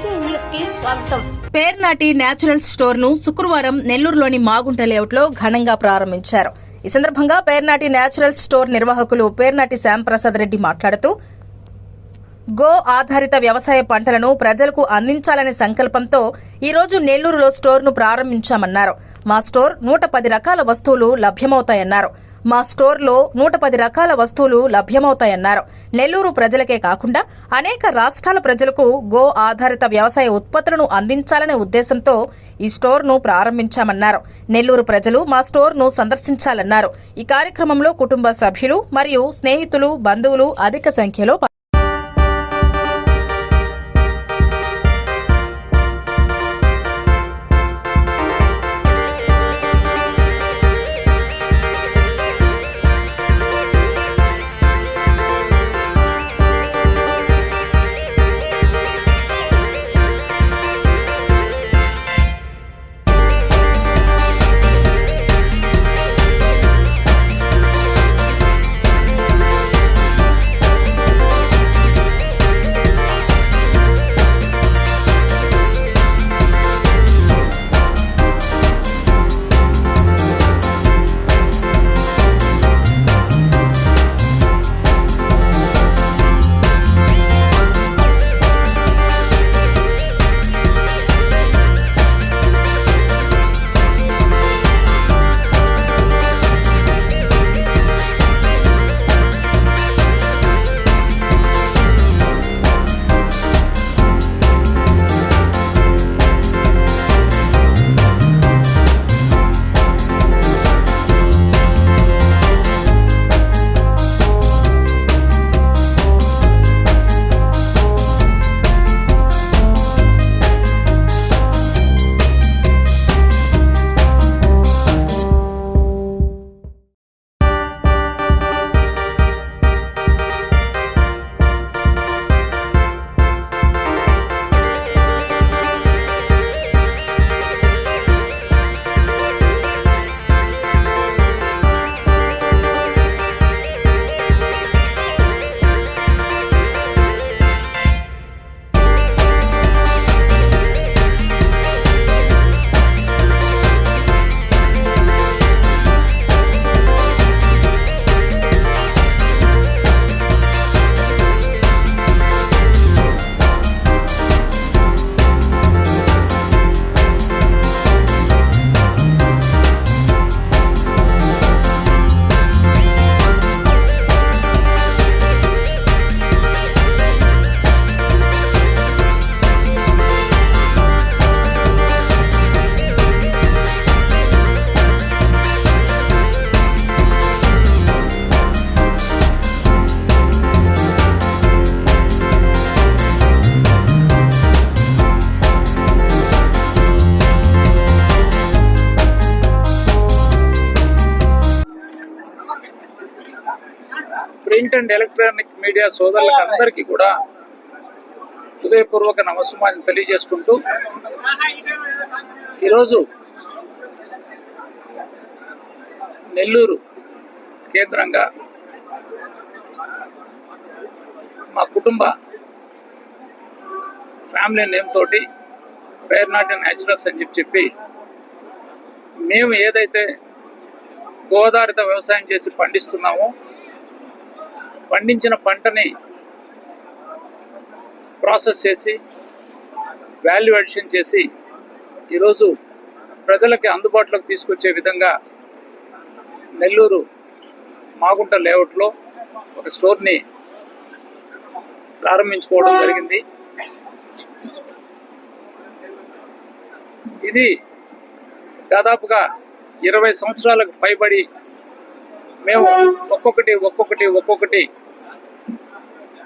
BC news కి స్వాగతం. Pernati natural store ను శుక్రవారం నెల్లూరులోని మాగుంట లేఅవుట్ లో ఘనంగా ప్రారంభించారు. ఈ సందర్భంగా పేర్నాటి న్యాచురల్ స్టోర్ నిర్వాహకులు పేర్నాటి శ్యాంప్రసాద్ రెడ్డి మాట్లాడుతూ గో ఆధారిత వ్యవసాయ పంటలను ప్రజలకు అందించాలనే సంకల్పంతో ఈ రోజు నెల్లూరులో స్టోర్ ను ప్రారంభించామన్నారు. మా స్టోర్ 110 రకాల వస్తువులు లభ్యమవుతాయన్నారు. మా స్టోర్లో 110 రకాల వస్తువులు లభ్యమవుతాయన్నారు. నెల్లూరు ప్రజలకే కాకుండా అనేక రాష్ట్రాల ప్రజలకు గో ఆధారిత వ్యవసాయ ఉత్పత్తులను అందించాలనే ఉద్దేశంతో ఈ స్టోర్ను ప్రారంభించామన్నారు. నెల్లూరు ప్రజలు మా స్టోర్ను సందర్శించాలన్నారు. ఈ కార్యక్రమంలో కుటుంబ సభ్యులు మరియు స్నేహితులు, బంధువులు అధిక సంఖ్యలో ప్రింట్ అండ్ ఎలక్ట్రానిక్ మీడియా సోదరులకు అందరికీ కూడా హృదయపూర్వక నమస్కారం తెలియజేసుకుంటూ ఈరోజు నెల్లూరు కేంద్రంగా మా కుటుంబ ఫ్యామిలీ నేమ్ తోటి పేర్నాటి న్యాచురల్స్ అని చెప్పి మేము ఏదైతే గోదావరిత వ్యవసాయం చేసి పండిస్తున్నామో పండించిన పంటని ప్రాసెస్ చేసి వాల్యూ అడిషన్ చేసి ఈరోజు ప్రజలకి అందుబాటులోకి తీసుకొచ్చే విధంగా నెల్లూరు మాగుంట లేఅవుట్లో ఒక స్టోర్ని ప్రారంభించుకోవడం జరిగింది. ఇది దాదాపుగా 20 సంవత్సరాలకు పైబడి మేము ఒక్కొక్కటి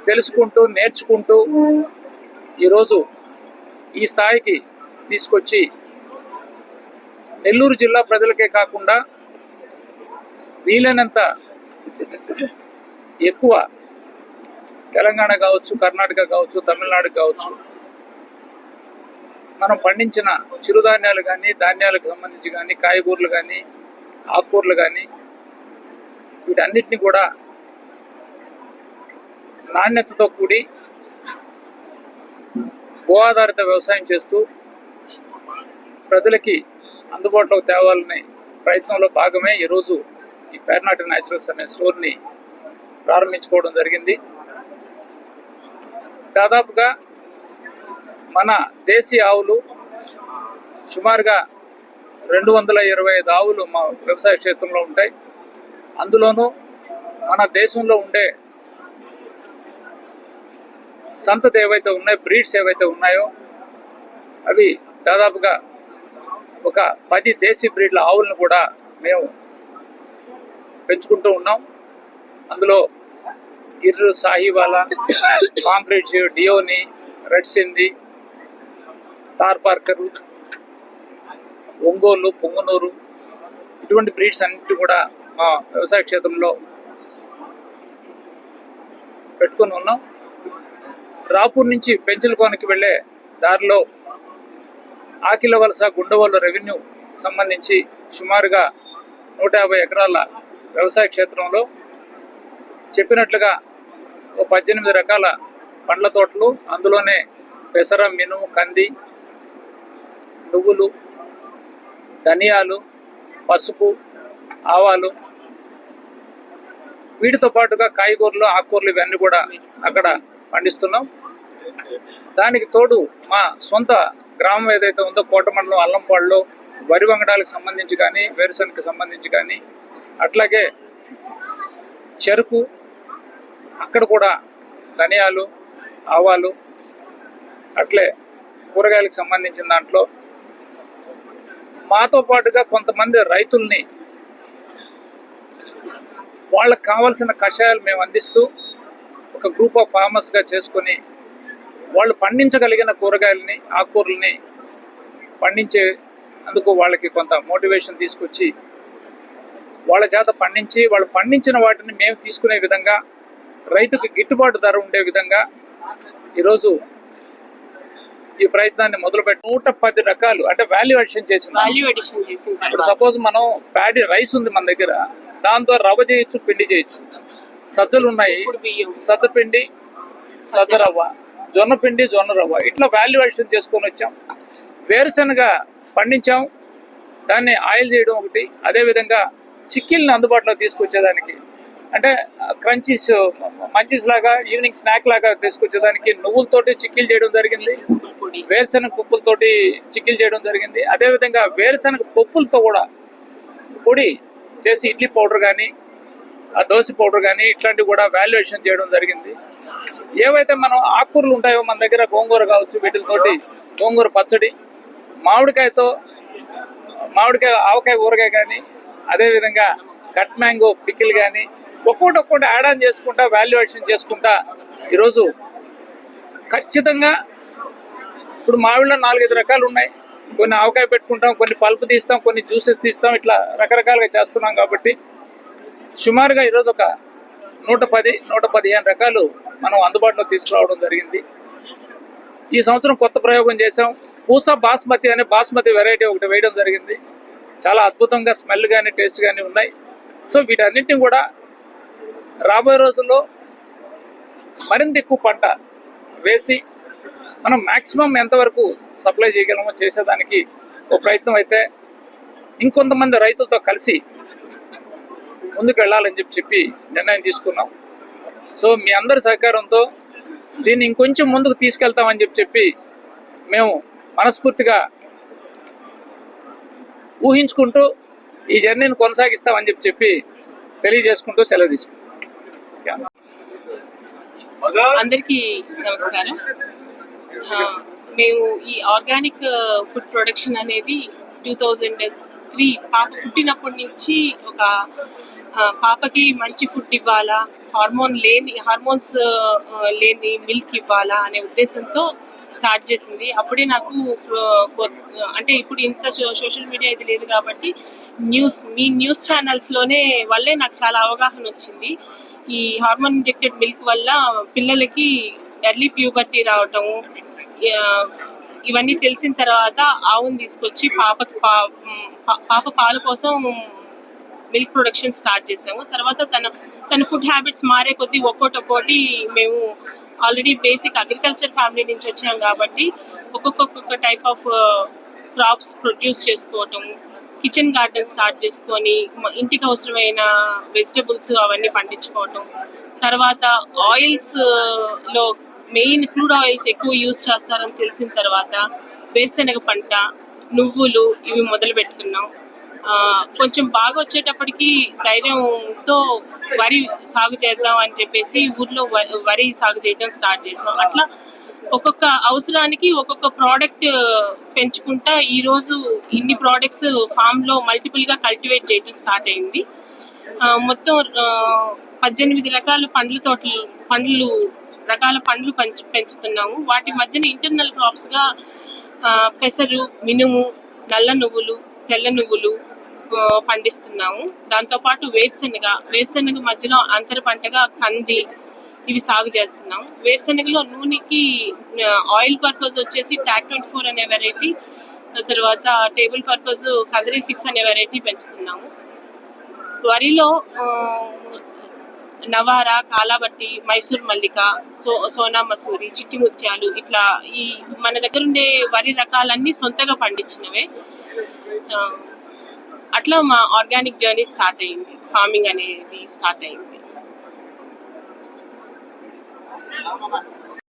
తెలుసుకుంటూ నేర్చుకుంటూ ఈరోజు ఈ స్థాయికి తీసుకొచ్చి నెల్లూరు జిల్లా ప్రజలకే కాకుండా వీలైనంత ఎక్కువ తెలంగాణ కావచ్చు, కర్ణాటక కావచ్చు, తమిళనాడు కావచ్చు, మనం పండించిన చిరుధాన్యాలు కానీ, ధాన్యాలకు సంబంధించి కానీ, కాయగూరలు కానీ, ఆకుకూరలు కానీ వీటన్నిటిని కూడా నాణ్యతతో కూడి గో ఆధారిత వ్యవసాయం చేస్తూ ప్రజలకి అందుబాటులోకి తేవాలనే ప్రయత్నంలో భాగమే ఈరోజు ఈ పేర్నాటి న్యాచురల్స్ అనే స్టోర్ని ప్రారంభించుకోవడం జరిగింది. దాదాపుగా మన దేశీయ ఆవులు సుమారుగా 225 ఆవులు మా వ్యవసాయ క్షేత్రంలో ఉంటాయి. అందులోనూ మన దేశంలో ఉండే సంతతి ఏవైతే ఉన్నాయో, బ్రీడ్స్ ఏవైతే ఉన్నాయో అవి దాదాపుగా ఒక 10 దేశీ బ్రీడ్ల ఆవులను కూడా మేము పెంచుకుంటూ ఉన్నాం. అందులో గిర్రు, సాహివాలా, కాంక్రీట్, డియోని, రెడ్ సింధి, తార్పార్కరు, ఒంగోలు, పొంగనూరు ఇటువంటి బ్రీడ్స్ అన్నిటి కూడా మా వ్యవసాయ క్షేత్రంలో పెట్టుకొని ఉన్నాం. రాపూర్ నుంచి పెంచలకోనకి వెళ్ళే దారిలో ఆకిలవలస, గుండవోలు రెవెన్యూ సంబంధించి సుమారుగా 150 ఎకరాల వ్యవసాయ క్షేత్రంలో చెప్పినట్లుగా ఓ 18 రకాల పండ్ల తోటలు, అందులోనే పెసర, మినుము, కంది, నువ్వులు, ధనియాలు, పసుపు, ఆవాలు, వీటితో పాటుగా కాయగూరలు, ఆకుకూరలు ఇవన్నీ కూడా అక్కడ పండిస్తున్నాం. దానికి తోడు మా సొంత గ్రామం ఏదైతే ఉందో కోట మండలం అల్లంపాడులో వరి వంగడాలకు సంబంధించి కానీ, వేరుశనగకి సంబంధించి కానీ, అట్లాగే చెరుకు, అక్కడ కూడా ధనియాలు, ఆవాలు, అట్లే కూరగాయలకు సంబంధించిన దాంట్లో మాతో పాటుగా కొంతమంది రైతుల్ని వాళ్ళకి కావాల్సిన కషాయాలు మేము అందిస్తూ ఒక గ్రూప్ ఆఫ్ ఫార్మర్స్గా చేసుకొని వాళ్ళు పండించగలిగిన కూరగాయలని, ఆకుకూరలని పండించే అందుకు వాళ్ళకి కొంత మోటివేషన్ తీసుకొచ్చి వాళ్ళ చేత పండించి వాళ్ళు పండించిన వాటిని మేము తీసుకునే విధంగా, రైతుకి గిట్టుబాటు ధర ఉండే విధంగా ఈరోజు ఈ ప్రయత్నాన్ని మొదలుపెట్టి 110 రకాలు అంటే వాల్యూ అడిషన్ చేసిన. ఇప్పుడు సపోజ్ మనం ప్యాడీ రైస్ ఉంది మన దగ్గర, దాంతో రవ్వ చేయొచ్చు, పిండి చేయొచ్చు. సజ్జలు ఉన్నాయి, సజ్జ పిండి, సజ్జ రవ్వ, జొన్న పిండి, జొన్న రవ్వ, ఇట్లా వాల్యూ అడిషన్ చేసుకొని వచ్చాం. వేరుశనగ పండించాం, దాన్ని ఆయిల్ చేయడం ఒకటి, అదేవిధంగా చిక్కీల్ని అందుబాటులో తీసుకొచ్చేదానికి అంటే క్రంచీస్, మంచీస్ లాగా ఈవినింగ్ స్నాక్ లాగా తీసుకొచ్చేదానికి నువ్వులతోటి చిక్కీలు చేయడం జరిగింది, వేరుశనగ పప్పులతోటి చిక్కీలు చేయడం జరిగింది. అదేవిధంగా వేరుశనగ పప్పులతో కూడా పొడి చేసి ఇడ్లీ పౌడర్ కానీ, ఆ దోశ పౌడర్ కానీ ఇట్లాంటివి కూడా వాల్యుయేషన్ చేయడం జరిగింది. ఏవైతే మనం ఆకుకూరలు ఉంటాయో మన దగ్గర, గోంగూర కావచ్చు, వీటితోటి గోంగూర పచ్చడి, మామిడికాయతో మామిడికాయ ఆవకాయ ఊరగాయ కానీ, అదేవిధంగా కట్ మ్యాంగో పికిల్ కానీ ఒక్కొక్కటి యాడ్ ఆన్ చేసుకుంటా, వాల్యుయేషన్ చేసుకుంటా ఈరోజు ఖచ్చితంగా ఇప్పుడు మామిడిలో 4-5 రకాలు ఉన్నాయి. కొన్ని ఆవకాయ పెట్టుకుంటాం, కొన్ని పల్పు తీస్తాం, కొన్ని జ్యూసెస్ తీస్తాం, ఇట్లా రకరకాలుగా చేస్తున్నాం. కాబట్టి సుమారుగా ఈరోజు ఒక 110-115 రకాలు మనం అందుబాటులో తీసుకురావడం జరిగింది. ఈ సంవత్సరం కొత్త ప్రయోగం చేసాం. పూసా బాస్మతి అనే బాస్మతి వెరైటీ ఒకటి వేయడం జరిగింది. చాలా అద్భుతంగా స్మెల్ కానీ, టేస్ట్ కానీ ఉన్నాయి. సో వీటన్నిటిని కూడా రాబోయే రోజుల్లో మరింత ఎక్కువ పంట వేసి మనం మ్యాక్సిమం ఎంతవరకు సప్లై చేయగలమో చేసేదానికి ఒక ప్రయత్నం అయితే ఇంకొంతమంది రైతులతో కలిసి ముందుకు వెళ్ళాలని చెప్పి నిర్ణయం తీసుకున్నాం. సో మీ అందరి సహకారంతో దీన్ని ఇంకొంచెం ముందుకు తీసుకెళ్తామని చెప్పి మేము మనస్ఫూర్తిగా ఊహించుకుంటూ ఈ జర్నీని కొనసాగిస్తామని చెప్పి తెలియజేసుకుంటూ సెలవు తీసుకుంటాం. అందరికీ నమస్కారం. మేము ఈ ఆర్గానిక్ ఫుడ్ ప్రొడక్షన్ అనేది 2003 పాప పుట్టినప్పటి నుంచి ఒక పాపకి మంచి ఫుడ్ ఇవ్వాలా, హార్మోన్స్ లేని మిల్క్ ఇవ్వాలా అనే ఉద్దేశంతో స్టార్ట్ చేసింది. అప్పుడే నాకు అంటే ఇప్పుడు ఇంత సోషల్ మీడియా ఇది లేదు కాబట్టి మీ న్యూస్ ఛానల్స్లోనే వల్లే నాకు చాలా అవగాహన వచ్చింది. ఈ హార్మోన్ ఇంజెక్టెడ్ మిల్క్ వల్ల పిల్లలకి ఎర్లీ ప్యూబర్టీ రావటము ఇవన్నీ తెలిసిన తర్వాత ఆవును తీసుకొచ్చి పాప పాల కోసం మిల్క్ ప్రొడక్షన్ స్టార్ట్ చేసాము. తర్వాత తన ఫుడ్ హ్యాబిట్స్ మారే కొద్దీ ఒక్కోటి మేము ఆల్రెడీ బేసిక్ అగ్రికల్చర్ ఫ్యామిలీ నుంచి వచ్చాం కాబట్టి ఒక్కొక్క టైప్ ఆఫ్ క్రాప్స్ ప్రొడ్యూస్ చేసుకోవటం, కిచెన్ గార్డెన్ స్టార్ట్ చేసుకొని ఇంటికి అవసరమైన వెజిటబుల్స్ అవన్నీ పండించుకోవటం. తర్వాత ఆయిల్స్ లో మెయిన్ క్రూడ్ ఆయిల్స్ ఎక్కువ యూజ్ చేస్తారని తెలిసిన తర్వాత వేరుశనగ పంట, నువ్వులు ఇవి మొదలు పెట్టుకున్నాం. కొంచెం బాగా వచ్చేటప్పటికి ధైర్యంతో వరి సాగు చేద్దాం అని చెప్పేసి ఊర్లో వరి సాగు చేయడం స్టార్ట్ చేసాం. అట్లా ఒక్కొక్క అవసరానికి ఒక్కొక్క ప్రోడక్ట్ పెంచుకుంటా ఈరోజు ఇన్ని ప్రోడక్ట్స్ ఫామ్ లో మల్టిపుల్ గా కల్టివేట్ చేయడం స్టార్ట్ అయింది. మొత్తం 18 రకాల రకాల పండ్లు పెంచుతున్నాము. వాటి మధ్యన ఇంటర్నల్ క్రాప్స్ గా పెసరు, మినుము, నల్ల నువ్వులు, తెల్ల నువ్వులు పండిస్తున్నాము. దాంతోపాటు వేరుశెనగ మధ్యలో అంతర పంటగా కంది ఇవి సాగు చేస్తున్నాము. వేరుశెనగలో నూనెకి ఆయిల్ పర్పస్ వచ్చేసి టాక్ 24 అనే వెరైటీ, తర్వాత టేబుల్ పర్పస్ కదరి 6 అనే వెరైటీ పెంచుతున్నాము. వరిలో నవారా, కాలాబట్టి, మైసూర్ మల్లిక, సోనా మసూరి, చిట్టి ముత్యాలు ఇట్లా ఈ మన దగ్గర ఉండే వరి రకాలన్నీ సొంతగా పండించినవే. అట్లా మా ఆర్గానిక్ జర్నీ స్టార్ట్ అయింది, ఫార్మింగ్ అనేది స్టార్ట్ అయింది.